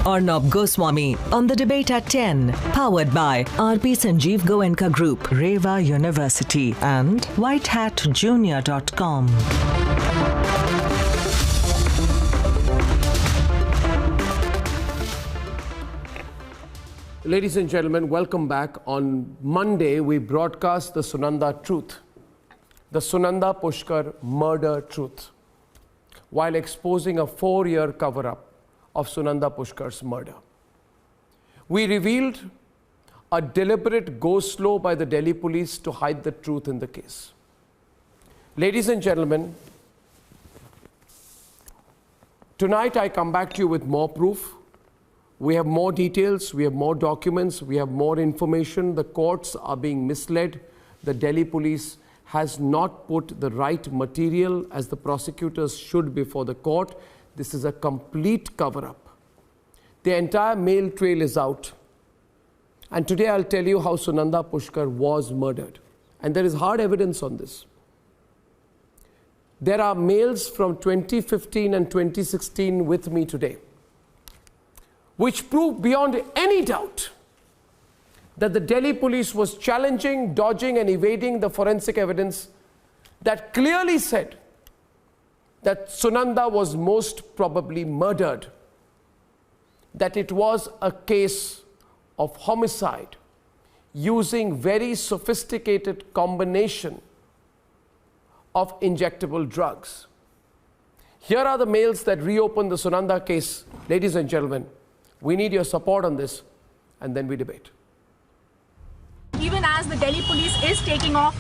Arnab Goswami on The Debate at 10. Powered by RP Sanjeev Goenka Group, Reva University and whitehatjunior.com. Ladies and gentlemen, welcome back. On Monday, we broadcast the Sunanda truth, the Sunanda Pushkar murder truth, while exposing a 4-year cover-up of Sunanda Pushkar's murder. We revealed a deliberate go-slow by the Delhi police to hide the truth in the case. Ladies and gentlemen, tonight I come back to you with more proof. We have more details, we have more documents, we have more information. The courts are being misled. The Delhi police has not put the right material as the prosecutors should before the court. This is a complete cover-up. The entire mail trail is out. And today I'll tell you how Sunanda Pushkar was murdered. And there is hard evidence on this. There are mails from 2015 and 2016 with me today, which prove beyond any doubt that the Delhi police was challenging, dodging and evading the forensic evidence that clearly said that Sunanda was most probably murdered, that it was a case of homicide using very sophisticated combination of injectable drugs. Here are the mails that reopen the Sunanda case. Ladies and gentlemen, we need your support on this, and then we debate. Even as the Delhi police is taking off,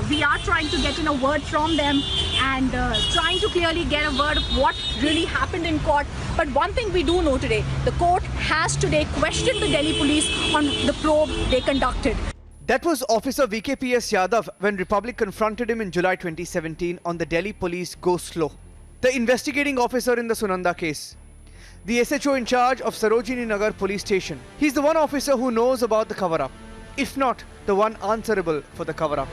we are trying to get in a word from them and trying to clearly get a word of what really happened in court. But one thing we do know today, the court has today questioned the Delhi police on the probe they conducted. That was Officer VKPS Yadav when Republic confronted him in July 2017 on the Delhi police go slow. The investigating officer in the Sunanda case, the SHO in charge of Sarojini Nagar police station. He's the one officer who knows about the cover-up, if not the one answerable for the cover-up.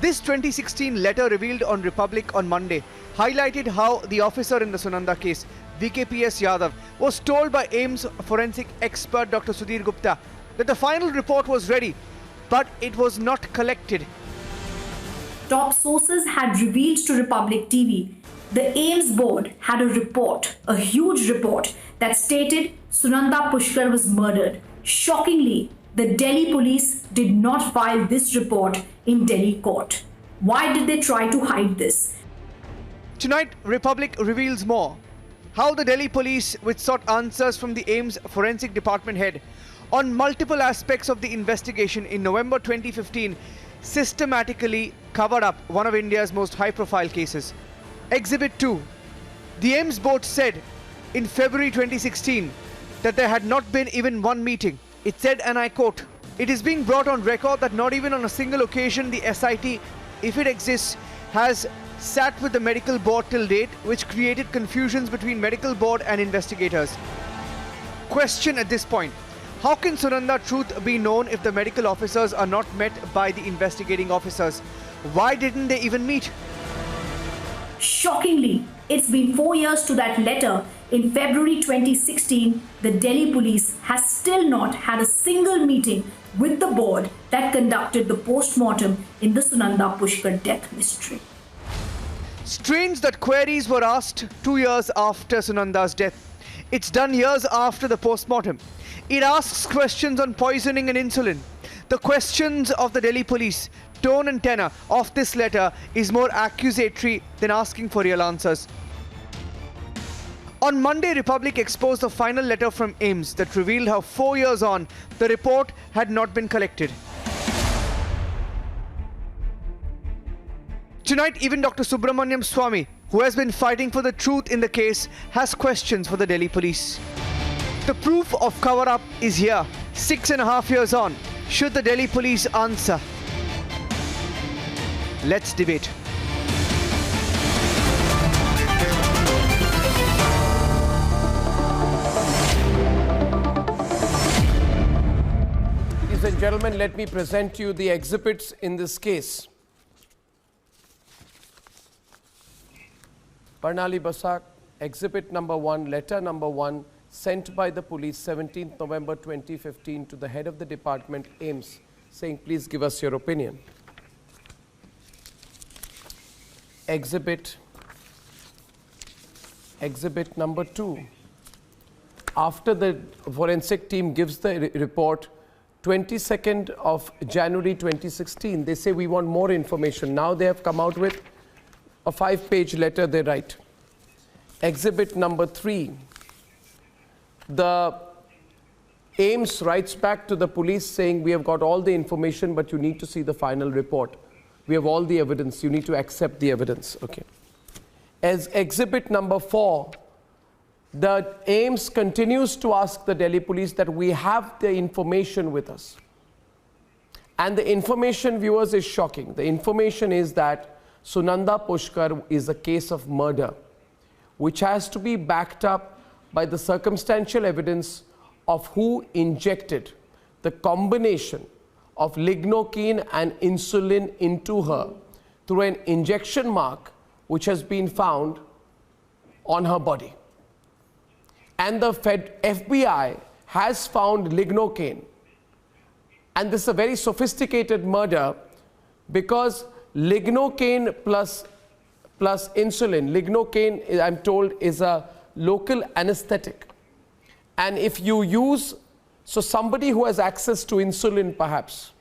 This 2016 letter revealed on Republic on Monday highlighted how the officer in the Sunanda case, VKPS Yadav, was told by AIIMS forensic expert Dr. Sudhir Gupta that the final report was ready, but it was not collected. Top sources had revealed to Republic TV the AIIMS board had a report, a huge report, that stated Sunanda Pushkar was murdered. Shockingly, the Delhi police did not file this report in Delhi court. Why did they try to hide this? Tonight, Republic reveals more. How the Delhi police, which sought answers from the AIIMS forensic department head on multiple aspects of the investigation in November 2015, systematically covered up one of India's most high-profile cases. Exhibit 2. The AIIMS board said in February 2016 that there had not been even one meeting. It said, and I quote, "It is being brought on record that not even on a single occasion the SIT, if it exists, has sat with the medical board till date, which created confusions between medical board and investigators." Question at this point: how can Sunanda truth be known if the medical officers are not met by the investigating officers? Why didn't they even meet? Shockingly, it's been 4 years to that letter. In February 2016, the Delhi police has still not had a single meeting with the board that conducted the post-mortem in the Sunanda Pushkar death mystery. Strange that queries were asked 2 years after Sunanda's death. It's done years after the post-mortem. It asks questions on poisoning and insulin. The questions of the Delhi police, tone and tenor of this letter is more accusatory than asking for real answers. On Monday, Republic exposed the final letter from AIIMS that revealed how 4 years on, the report had not been collected. Tonight, even Dr. Subramaniam Swamy, who has been fighting for the truth in the case, has questions for the Delhi police. The proof of cover-up is here, 6.5 years on. Should the Delhi police answer? Let's debate. Ladies and gentlemen, let me present to you the exhibits in this case. Parnali Basak, Exhibit number 1, letter number 1, sent by the police 17th November 2015 to the head of the department, AIIMS, saying, please give us your opinion. Exhibit number 2. After the forensic team gives the report, 22nd of January 2016, they say we want more information. Now they have come out with a 5-page letter they write. Exhibit number 3. The AIIMS writes back to the police saying, we have got all the information, but you need to see the final report. We have all the evidence. You need to accept the evidence. Okay. As exhibit number 4, the AIIMS continues to ask the Delhi police that we have the information with us. And the information, viewers, is shocking. The information is that Sunanda Pushkar is a case of murder, which has to be backed up by the circumstantial evidence of who injected the combination of lignocaine and insulin into her through an injection mark which has been found on her body. And the FBI has found lignocaine. And this is a very sophisticated murder because lignocaine plus insulin, lignocaine, I'm told, is a local anesthetic. And if you use, so somebody who has access to insulin perhaps,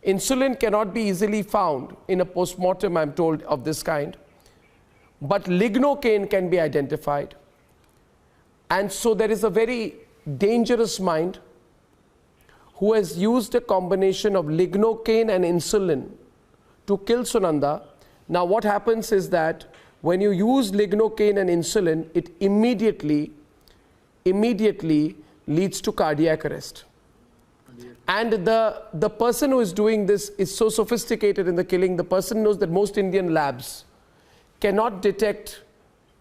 insulin cannot be easily found in a post-mortem, I'm told, of this kind. But lignocaine can be identified. And so there is a very dangerous mind who has used a combination of lignocaine and insulin to kill Sunanda. Now what happens is that when you use lignocaine and insulin, it immediately leads to cardiac arrest. And the person who is doing this is so sophisticated in the killing, the person knows that most Indian labs cannot detect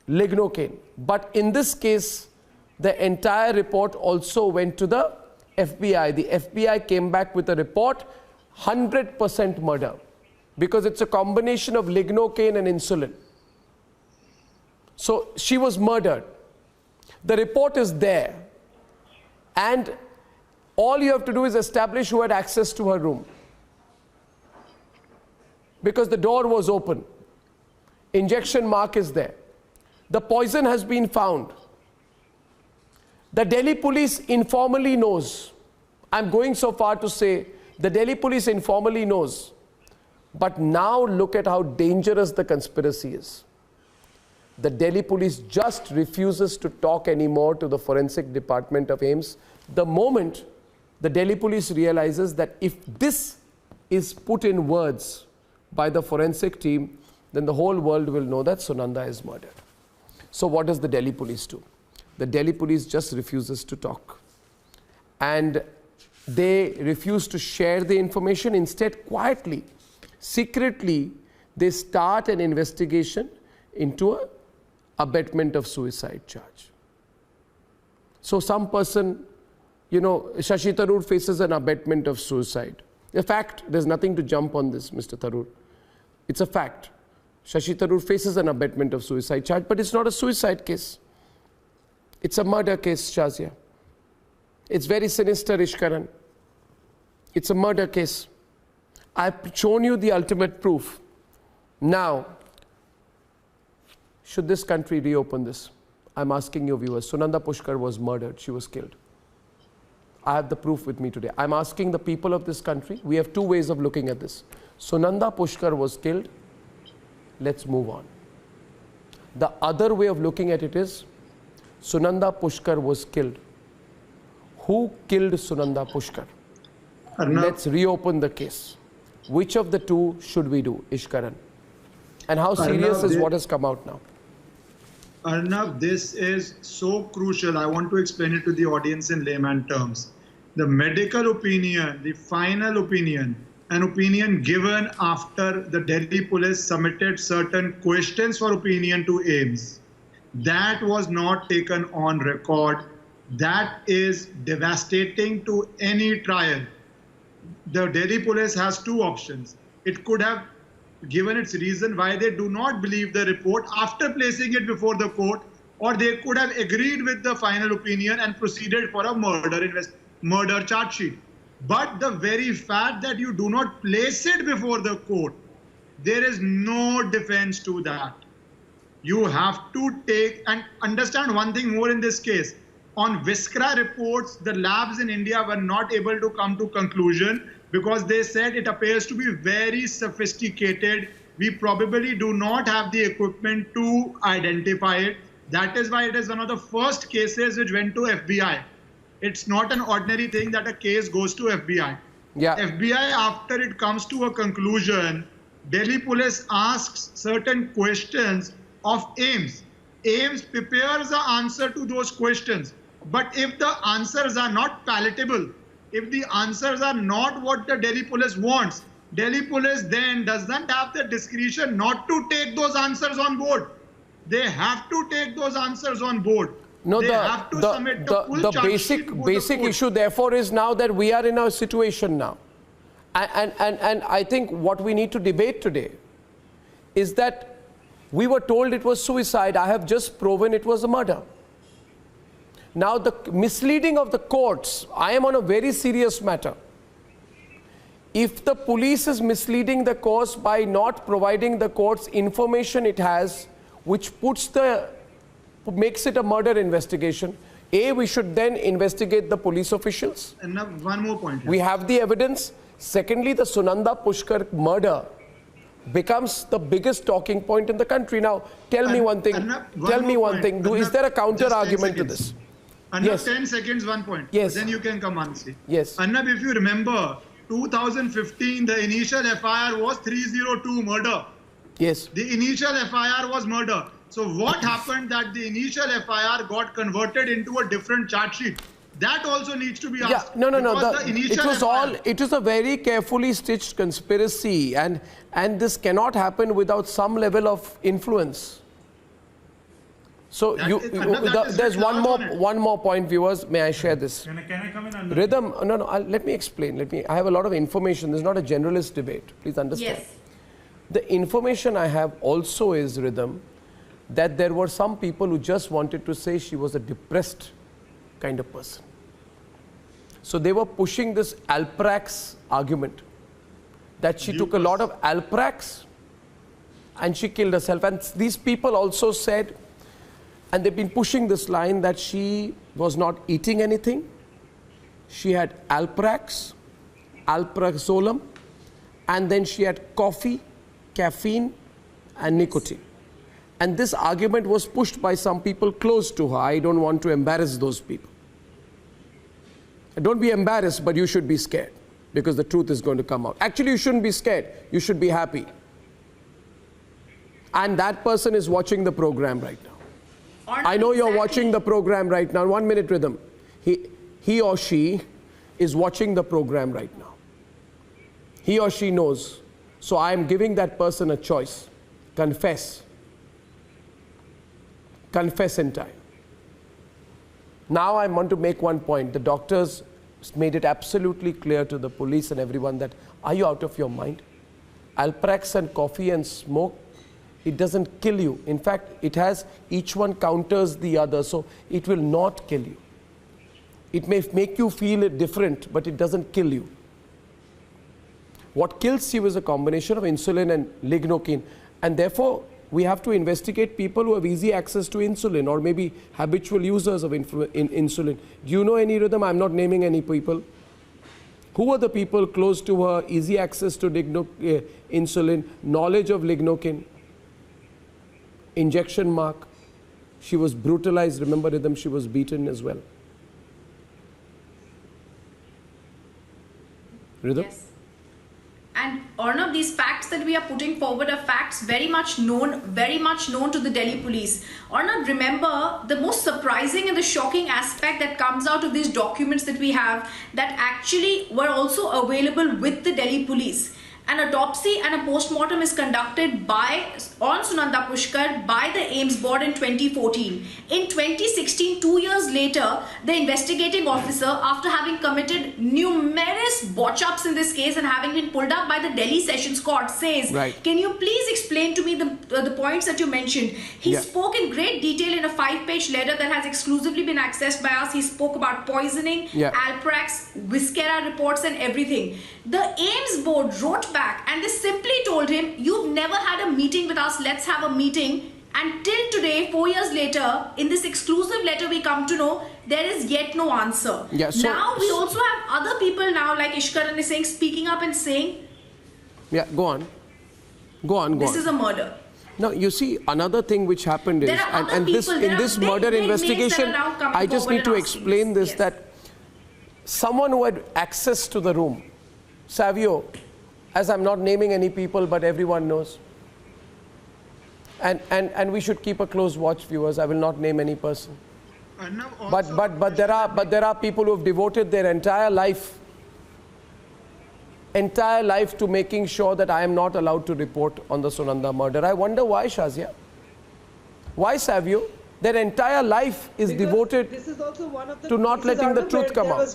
lignocaine. But in this case, the entire report also went to the FBI. The FBI came back with a report, 100% murder, because it's a combination of lignocaine and insulin. So she was murdered. The report is there. And all you have to do is establish who had access to her room. Because the door was open. Injection mark is there. The poison has been found. The Delhi police informally knows. I'm going so far to say the Delhi police informally knows. But now look at how dangerous the conspiracy is. The Delhi police just refuses to talk anymore to the forensic department of AIIMS. The moment the Delhi police realizes that if this is put in words by the forensic team, then the whole world will know that Sunanda is murdered. So what does the Delhi police do? The Delhi police just refuses to talk. And they refuse to share the information. Instead, quietly, secretly, they start an investigation into an abetment of suicide charge. So some person, Shashi Tharoor faces an abetment of suicide. A fact, there's nothing to jump on this, Mr. Tharoor. It's a fact. Shashi Tharoor faces an abetment of suicide charge, but it's not a suicide case. It's a murder case, Shazia. It's very sinister, Ishkaran. It's a murder case. I've shown you the ultimate proof. Now, should this country reopen this? I'm asking your viewers. Sunanda Pushkar was murdered. She was killed. I have the proof with me today. I'm asking the people of this country. We have two ways of looking at this. Sunanda Pushkar was killed. Let's move on. The other way of looking at it is, Sunanda Pushkar was killed. Who killed Sunanda Pushkar? Let's reopen the case. Which of the two should we do, Ishkaran? And how serious is what has come out now? Arnab, this is so crucial. I want to explain it to the audience in layman terms. The medical opinion, the final opinion, an opinion given after the Delhi police submitted certain questions for opinion to AIIMS. That was not taken on record. That is devastating to any trial. The Delhi police has two options. It could have given its reason why they do not believe the report after placing it before the court, or they could have agreed with the final opinion and proceeded for a murder charge sheet. But the very fact that you do not place it before the court, there is no defense to that. You have to take and understand one thing more in this case. On Viscera reports, the labs in India were not able to come to conclusion because they said it appears to be very sophisticated. We probably do not have the equipment to identify it. That is why it is one of the first cases which went to FBI. It's not an ordinary thing that a case goes to FBI. Yeah. FBI, after it comes to a conclusion, Delhi police asks certain questions of AIIMS. AIIMS prepares the answer to those questions. But if the answers are not palatable, if the answers are not what the Delhi police wants, Delhi police then doesn't have the discretion not to take those answers on board. They have to take those answers on board. No, they have to submit the full charge sheet to the basic court. issue therefore is now that we are in a situation now. And I think what we need to debate today is that we were told it was suicide. I have just proven it was a murder. Now the misleading of the courts, I am on a very serious matter. If the police is misleading the courts by not providing the courts information it has, which makes it a murder investigation, we should then investigate the police officials. And now one more point. We have the evidence. Secondly, the Sunanda Pushkar murder becomes the biggest talking point in the country. Now, tell me one thing. Is there a counter argument to this? Arnab, Yes. 10 seconds, one point. Yes. Then you can come answer. Yes. Arnab, if you remember, 2015, the initial FIR was 302 murder. Yes. The initial FIR was murder. So what happened that the initial FIR got converted into a different charge sheet? That also needs to be asked. No. Because the initial It was a very carefully stitched conspiracy, and this cannot happen without some level of influence. So there's one more point, viewers. May I share this? Can I come in? Rhythm. No. Let me explain. I have a lot of information. This is not a generalist debate. Please understand. Yes. The information I have also is, Rhythm, that there were some people who just wanted to say she was a depressed kind of person. So they were pushing this Alprax argument, that she took a lot of Alprax and she killed herself. And these people also said, and they've been pushing this line, that she was not eating anything. She had Alprax, Alprazolam, and then she had coffee, caffeine, and nicotine. And this argument was pushed by some people close to her. I don't want to embarrass those people. Don't be embarrassed, but you should be scared, because the truth is going to come out. Actually, you shouldn't be scared. You should be happy. And that person is watching the program right now. I know you're watching the program right now. 1 minute, Rhythm. He or she is watching the program right now. He or she knows. So I am giving that person a choice. Confess. Confess in time. Now I want to make one point. The doctors made it absolutely clear to the police and everyone that, are you out of your mind? Alprax and coffee and smoke, it doesn't kill you. In fact, it has, each one counters the other, so it will not kill you. It may make you feel different, but it doesn't kill you. What kills you is a combination of insulin and lignocaine, and therefore we have to investigate people who have easy access to insulin, or maybe habitual users of insulin. Do you know any, Rhythm? I'm not naming any people. Who are the people close to her, easy access to insulin, knowledge of lignocaine, injection mark? She was brutalized. Remember, Rhythm, she was beaten as well. Rhythm? Yes. And Arnab, these facts that we are putting forward are facts very much known to the Delhi police. Arnab, remember, the most surprising and the shocking aspect that comes out of these documents that we have, that actually were also available with the Delhi police. An autopsy and a post-mortem is conducted on Sunanda Pushkar by the AIIMS board in 2014. In 2016, 2 years later, the investigating officer, after having committed numerous botch-ups in this case and having been pulled up by the Delhi Sessions Court, says, can you please explain to me the points that you mentioned? He spoke in great detail in a 5-page letter that has exclusively been accessed by us. He spoke about poisoning, Alprax, Viscera reports and everything. The AIIMS board wrote back and they simply told him, you've never had a meeting with us, let's have a meeting. And till today, 4 years later, in this exclusive letter we come to know, there is yet no answer. Now we also have other people now, like Ishkaran is saying, speaking up and saying, go on. This is a murder. Now, you see, another thing which happened is, and in this murder investigation, I just need to explain this, that someone who had access to the room, Savio, as I'm not naming any people, but everyone knows. And we should keep a close watch, viewers. I will not name any person. But there are people who have devoted their entire life to making sure that I am not allowed to report on the Sunanda murder. I wonder why, Shazia? Why, Savio? Their entire life is devoted to not letting the truth come out.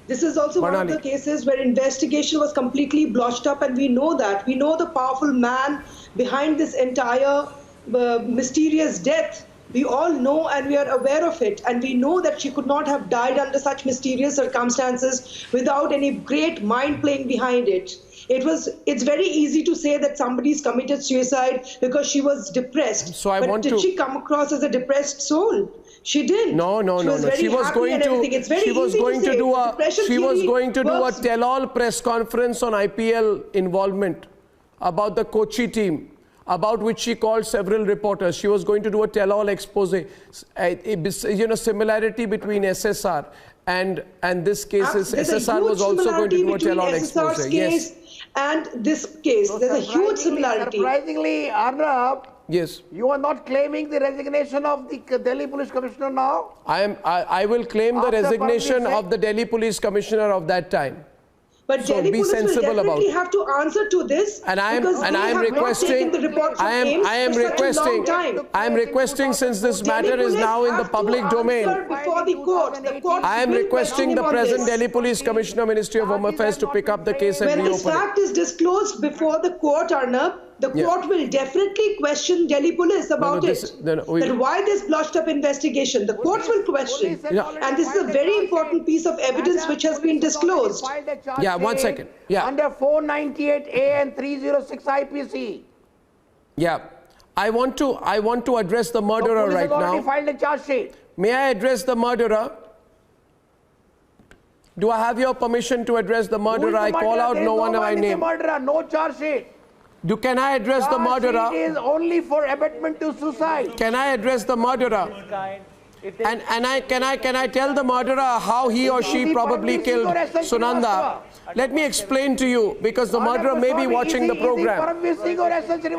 This is also one of the cases where investigation was completely blotched up, and we know that. We know the powerful man behind this entire mysterious death. We all know and we are aware of it, and we know that she could not have died under such mysterious circumstances without any great mind playing behind it. It's very easy to say that somebody's committed suicide because she was depressed. But did she come across as a depressed soul? She didn't. No. She was going to do a tell-all press conference on IPL involvement about the Kochi team, about which she called several reporters. She was going to do a tell-all expose. Similarity between SSR and this case is SSR was also going to do a tell-all expose. Yes. And this case, there's a huge similarity. Surprisingly, Arnab, yes, you are not claiming the resignation of the Delhi Police Commissioner now? I will claim the resignation of the Delhi Police Commissioner of that time. But Delhi Police will definitely have to answer to this. And I am requesting, since this matter is now in the public domain, I am requesting the present Delhi Police Commissioner, Ministry of Home Affairs, to pick up the case and reopen it. When this fact is disclosed before the court, Arnab, the court will definitely question Delhi Police about that why this blotched up investigation. The courts will question. And this is a very important piece of evidence which has been disclosed. Yeah, 1 second. Yeah. Under 498A and 306 IPC. Yeah. I want to address the murderer right now. Already filed a charge sheet. May I address the murderer? Do I have your permission to address the murderer? I call out no one by name. Murderer, no charge sheet. Can I address the murderer? It is only for abetment to suicide. Can I address the murderer? And can I tell the murderer how he or she probably killed Sunanda? Let me explain to you, because the murderer may be watching the program.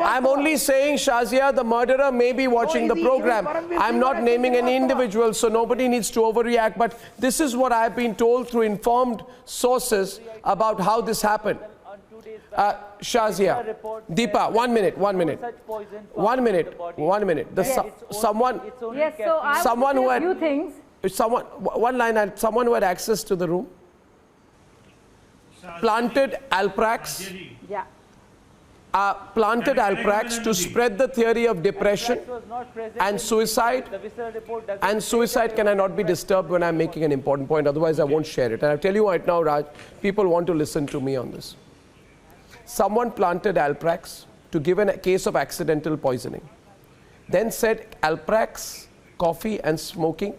I'm only saying, Shazia, the murderer may be watching the program. I'm not naming any individual, so nobody needs to overreact. But this is what I've been told through informed sources about how this happened. Shazia, Deepa, 1 minute. Someone who had access to the room, planted Alprax, to spread the theory of depression and suicide. And suicide cannot be disturbed when I'm making an important point, otherwise I won't share it. And I'll tell you right now, Raj, people want to listen to me on this. Someone planted Alprax to give a case of accidental poisoning. Then said Alprax, coffee and smoking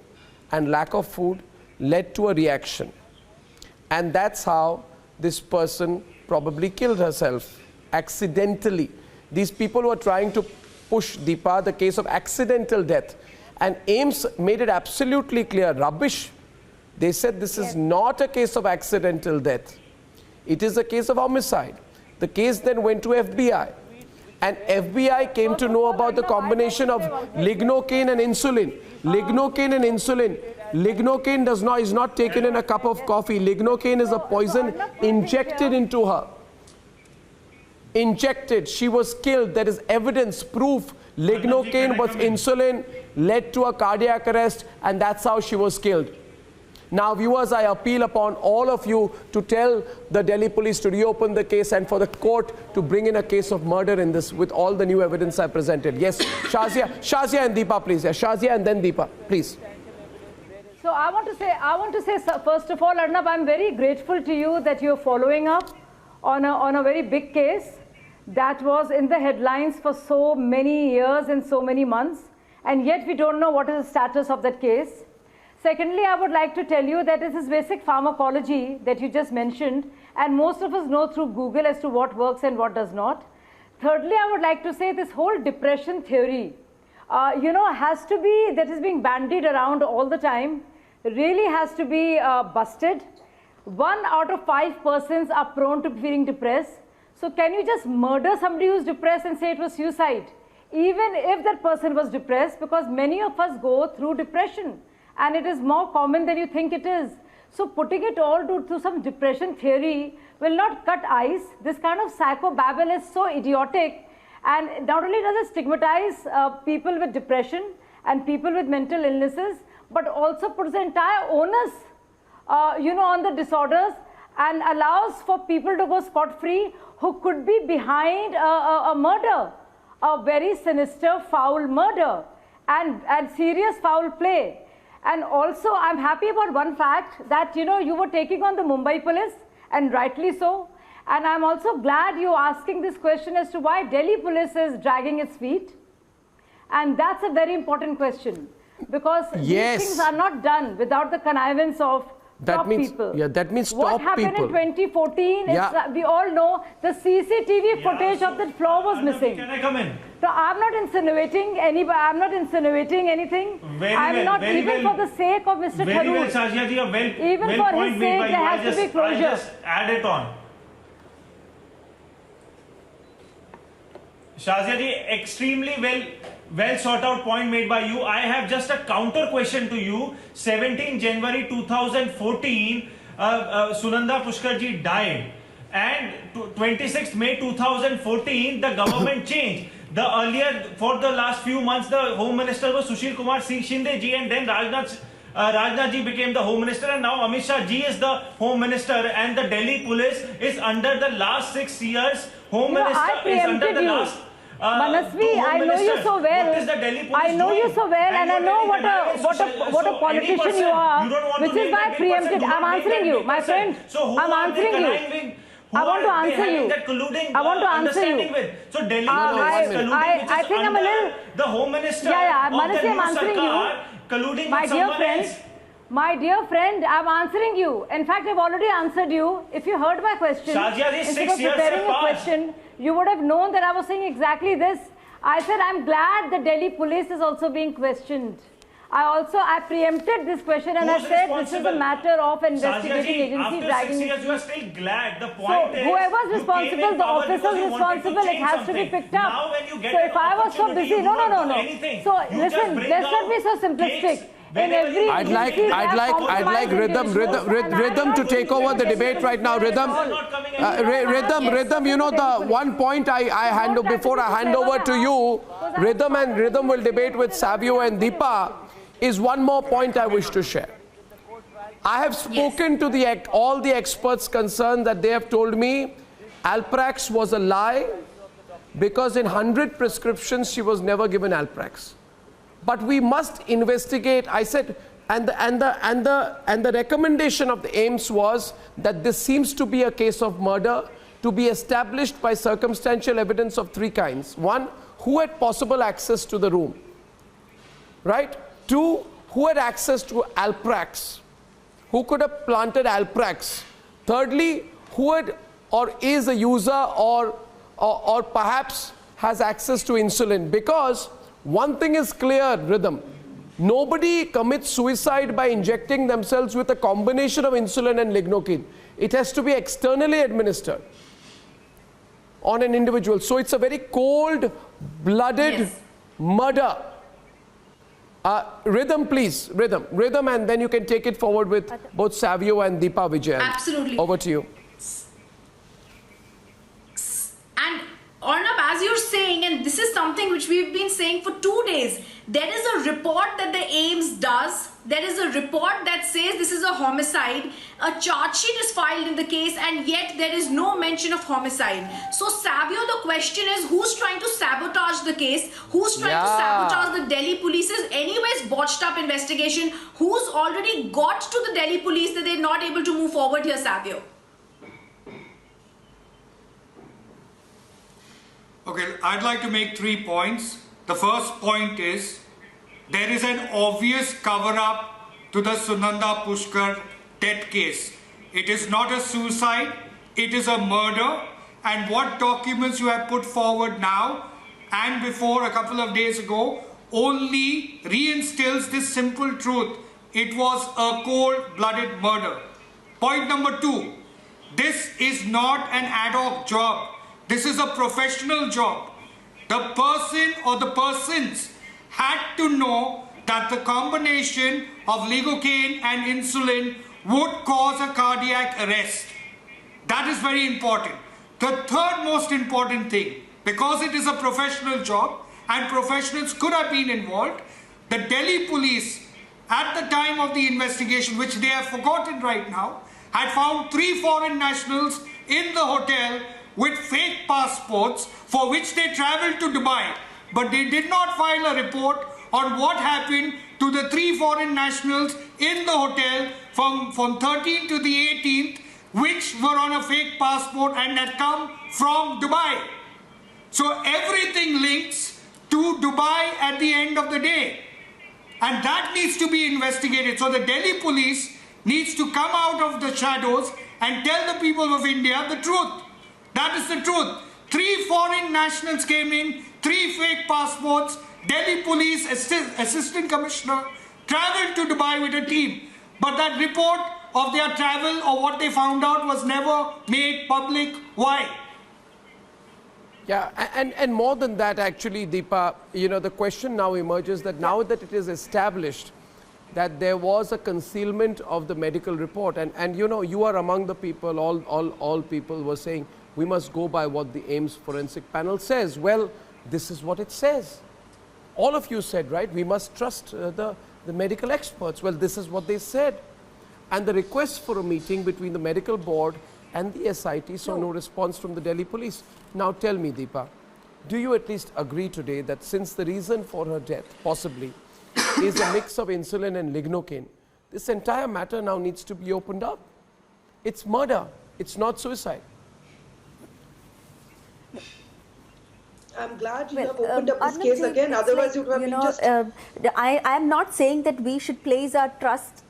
and lack of food led to a reaction. And that's how this person probably killed herself accidentally. These people were trying to push, Deepa, the case of accidental death. And AIIMS made it absolutely clear, rubbish. They said this is not a case of accidental death. It is a case of homicide. The case then went to FBI, and FBI came to know about the combination of lignocaine and insulin. Lignocaine is not taken in a cup of coffee. Lignocaine is a poison injected into her. injected, she was killed. There is evidence, proof, lignocaine was insulin, led to a cardiac arrest, and that's how she was killed. Now, viewers, I appeal upon all of you to tell the Delhi police to reopen the case and for the court to bring in a case of murder in this with all the new evidence I presented. Yes, Shazia and Deepa, please. Yeah, Shazia and then Deepa, please. So I want to say, first of all, Arnab, I'm very grateful to you that you're following up on a very big case that was in the headlines for so many years and so many months, and yet we don't know what is the status of that case. Secondly, I would like to tell you that this is basic pharmacology that you just mentioned, and most of us know through Google as to what works and what does not. Thirdly, I would like to say this whole depression theory, has to be, that is being bandied around all the time, really has to be busted. 1 out of 5 persons are prone to feeling depressed. So can you just murder somebody who's depressed and say it was suicide? Even if that person was depressed, because many of us go through depression. And it is more common than you think it is. So putting it all to some depression theory will not cut ice. This kind of psychobabble is so idiotic, and not only does it stigmatize people with depression and people with mental illnesses, but also puts the entire onus on the disorders and allows for people to go scot-free who could be behind a murder, a very sinister, foul murder and serious foul play. And also, I'm happy about one fact that, you were taking on the Mumbai police, and rightly so. And I'm also glad you're asking this question as to why Delhi police is dragging its feet. And that's a very important question, because these things are not done without the connivance of top people. Yeah, that means top people. What happened in 2014 is, we all know, the CCTV footage of that floor was missing. Can I come in? So I'm not insinuating anybody. I'm not insinuating anything. I'm not even for the sake of Mr. Very Tharoor. well, Shazia ji, Even for his sake, there has to be closure. I'll just add it on. Shazia ji, extremely well sought out point made by you. I have just a counter question to you. 17 January 2014, Sunanda Pushkar ji died. And 26 May 2014, the government changed. The earlier, for the last few months, the Home Minister was Sushil Kumar Shinde ji, and then Rajnath ji became the Home Minister, and now Amit Shah ji is the Home Minister, and the Delhi police is under the last 6 years. Home Minister is under the last... Manasvi, I know you so well. What is the Delhi police I know you doing? so well, and I know what a politician you are, which is why I preempted. I'm answering you, my friend. I'm answering you. I want to answer you. I want to answer you. So Delhi I think I'm a little... The Home Minister Manasvi, I'm answering you. Colluding my with dear someone friend, else. My dear friend, I'm answering you. In fact, I've already answered you. If you heard my question, instead of preparing a question, you would have known that I was saying exactly this. I said I'm glad the Delhi police is also being questioned. I preempted this question, and I said this is a matter of investigating agency dragging its feet. You are still glad. The point is, whoever's responsible, the officer's responsible, it has to be picked up. Now when you get so if I was so busy, no. So listen, let's not be so simplistic. I'd like Rhythm to take over the debate right now. Rhythm, you know, the one point before I hand over to you, Rhythm will debate with Savio and Deepa, is one more point I wish to share. I have spoken to all the experts concerned, that they have told me Alprax was a lie, because in 100 prescriptions she was never given Alprax. But we must investigate. I said, and the recommendation of the AIIMS was that this seems to be a case of murder, to be established by circumstantial evidence of 3 kinds. 1, who had possible access to the room, right? 2, who had access to Alprax, who could have planted Alprax. Thirdly, who had or is a user or perhaps has access to insulin. Because one thing is clear, Rhythm, nobody commits suicide by injecting themselves with a combination of insulin and lignocaine. It has to be externally administered on an individual. So it's a very cold-blooded murder. Rhythm, please. Rhythm, and then you can take it forward with both Savio and Deepa Vijayan. Absolutely. Over to you. And saying, and this is something which we've been saying for 2 days, there is a report that the AIIMS does. There is a report that says this is a homicide. A charge sheet is filed in the case, and yet there is no mention of homicide. So, Savio, the question is, who's trying to sabotage the case? Who's trying to sabotage the Delhi police's anyways botched up investigation? Who's already got to the Delhi police that they're not able to move forward here, Savio? Okay, I'd like to make 3 points. The first point is, there is an obvious cover-up to the Sunanda Pushkar death case. It is not a suicide, it is a murder. And what documents you have put forward now and before a couple of days ago only reinstills this simple truth. It was a cold-blooded murder. Point number 2, this is not an ad hoc job. This is a professional job. The person or the persons had to know that the combination of lidocaine and insulin would cause a cardiac arrest. That is very important. The third most important thing, because it is a professional job and professionals could have been involved, the Delhi police at the time of the investigation, which they have forgotten right now, had found 3 foreign nationals in the hotel with fake passports for which they travelled to Dubai. But they did not file a report on what happened to the 3 foreign nationals in the hotel from 13th to the 18th, which were on a fake passport and had come from Dubai. So everything links to Dubai at the end of the day. And that needs to be investigated. So the Delhi police needs to come out of the shadows and tell the people of India the truth. That is the truth. 3 foreign nationals came in, 3 fake passports. Delhi police assistant commissioner travelled to Dubai with a team. But that report of their travel or what they found out was never made public. Why? Yeah, and more than that, actually, Deepa, you know, the question now emerges that now that it is established that there was a concealment of the medical report, and you know, you are among the people, all people were saying, we must go by what the AIIMS forensic panel says. Well, this is what it says. All of you said, right, we must trust the medical experts. Well, this is what they said. And the request for a meeting between the medical board and the SIT saw no response from the Delhi police. Now tell me, Deepa, do you at least agree today that since the reason for her death, possibly, is a mix of insulin and lignocaine, this entire matter now needs to be opened up? It's murder. It's not suicide. I'm glad you have opened up this case again, otherwise it would have been just... I am not saying that we should place our trust...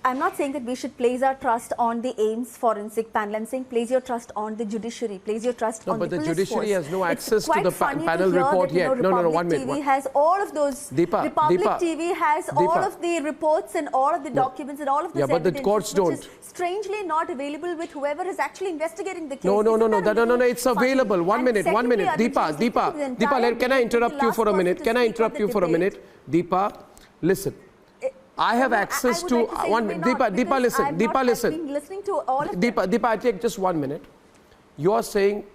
I'm not saying that we should place our trust on the AIIMS forensic panel. I'm saying place your trust on the judiciary, place your trust on the police force. But the judiciary has no access to the panel report yet. No, 1 minute. TV has all of those. Republic TV has all of the reports and all of the documents and all of the evidence. But the courts don't. Which is strangely not available with whoever is actually investigating the case. No, it's available. 1 minute. Deepa, can I interrupt you for a minute? Deepa, listen. I have access to Deepa, listen. Been listening to all of Deepa, I take just 1 minute. You are saying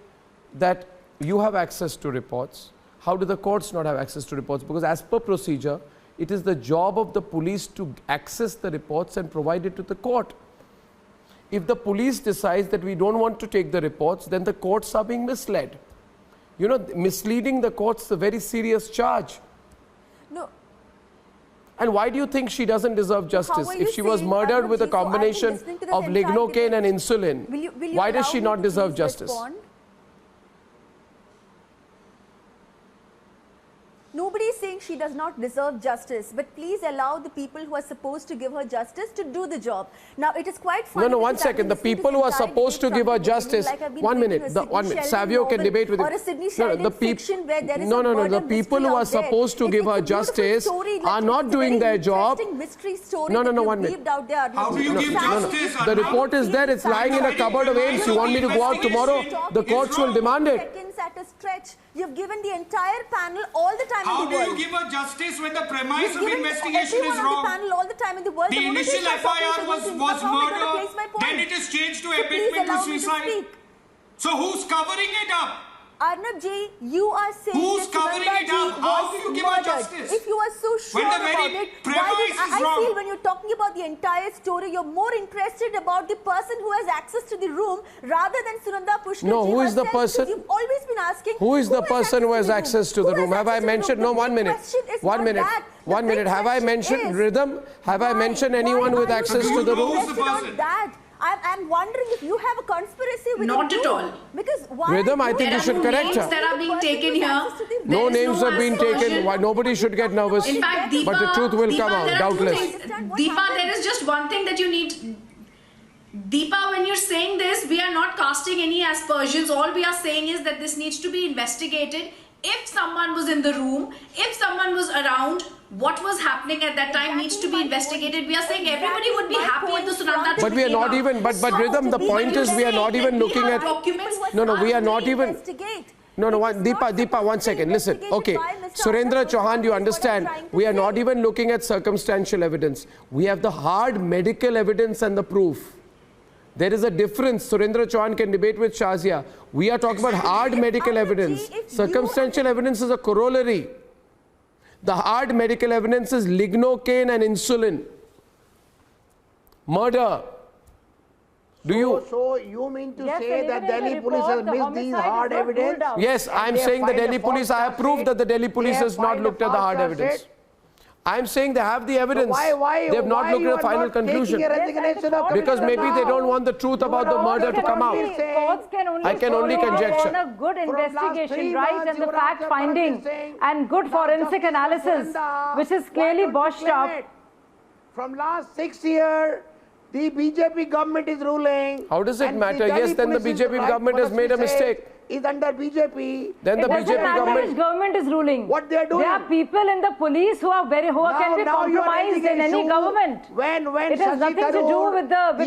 that you have access to reports. How do the courts not have access to reports? Because as per procedure, it is the job of the police to access the reports and provide it to the court. If the police decides that we don't want to take the reports, then the courts are being misled. You know, misleading the courts is a very serious charge. No. And why do you think she doesn't deserve justice? If she was murdered with a combination of lignocaine and insulin, why does she not deserve justice? Nobody is saying she does not deserve justice, but please allow the people who are supposed to give her justice to do the job. Now, it is quite funny. No, 1 second. The people who are supposed to give her justice. 1 minute. Savio can debate with it. The people who are supposed to give her justice are not doing their job. 1 minute. How do you give justice? The report is there. It's lying in a cupboard of AIIMS. You want me to go out tomorrow? The courts will demand it. At a stretch, you've given the entire panel all the time How in the world. do you give her justice when the premise of investigation is wrong? The panel all the time in the world. The initial FIR was murder, then it is changed to abetment to suicide. So who's covering it up? Arnabji, you are saying who's covering it up? How do you give her justice? If you are so sure about it, I feel when you're talking about the entire story, you're more interested about the person who has access to the room rather than Sunanda Pushkar. No, who is the person? You've always been asking. Who is the person who has access to the room? Have I mentioned? No, 1 minute. 1 minute. 1 minute. Have I mentioned Rhythm? Have I mentioned anyone with access to the room? Who's the person? I'm wondering if you have a conspiracy with Not at all. Because Rhythm, I think you should correct her. That are being taken here. No names have been taken. Why nobody should get nervous. In fact, Deepa, but the truth will come out, doubtless. Deepa, there is just one thing that you need. Deepa, when you're saying this, we are not casting any aspersions. All we are saying is that this needs to be investigated. If someone was in the room, if someone was around, what was happening at that time needs to be investigated. We are saying everybody would be happy if the Sunanda. But we are not even. But Rhythm, the point is we are not even looking at. No, we are not even. No, Deepa, 1 second. Listen, okay. Surendra Chauhan, you understand, we are not even looking at circumstantial evidence. We have the hard medical evidence and the proof. There is a difference. Surendra Chauhan can debate with Shazia. We are talking about hard medical evidence. Circumstantial evidence is a corollary. The hard medical evidence is lignocaine and insulin. Murder. So you mean to say that Delhi police has missed these hard evidence? Yes, I'm saying the Delhi police, I have proved that the Delhi police has not looked at the hard evidence. I'm saying they have the evidence. They have not looked at the final conclusion. Because maybe they don't want the truth about the murder to come out. I can only conjecture. On a good investigation, right, and the fact finding and good forensic analysis, which is clearly botched up. From last 6 years, the BJP government is ruling. How does it matter? Yes, then the BJP government has made a mistake. Is under BJP. Then the BJP government is ruling. What they are doing? There are people in the police who are can be compromised in any government. When it has nothing to do with that.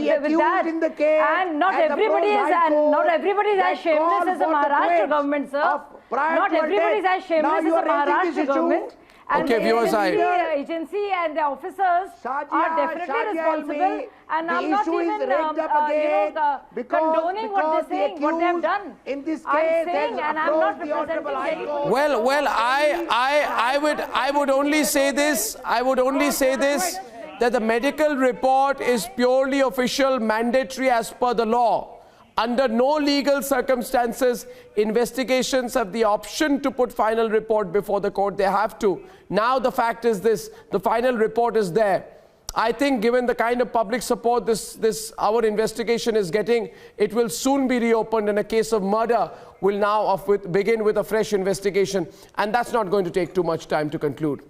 And not everybody is as shameless as the Maharashtra government, sir. Not everybody is as shameless as the Maharashtra government. And okay, viewers, the agency and the officers are definitely responsible. And I'm not even condoning what they're saying, what they've done. In this case, I'm saying, and I'm not representing. Well, I would only say this. I would only say this, that the medical report is purely official, mandatory as per the law. Under no legal circumstances, investigations have the option to put final report before the court. They have to. Now the fact is this, the final report is there. I think given the kind of public support our investigation is getting, it will soon be reopened, and a case of murder will now begin with a fresh investigation. And that's not going to take too much time to conclude.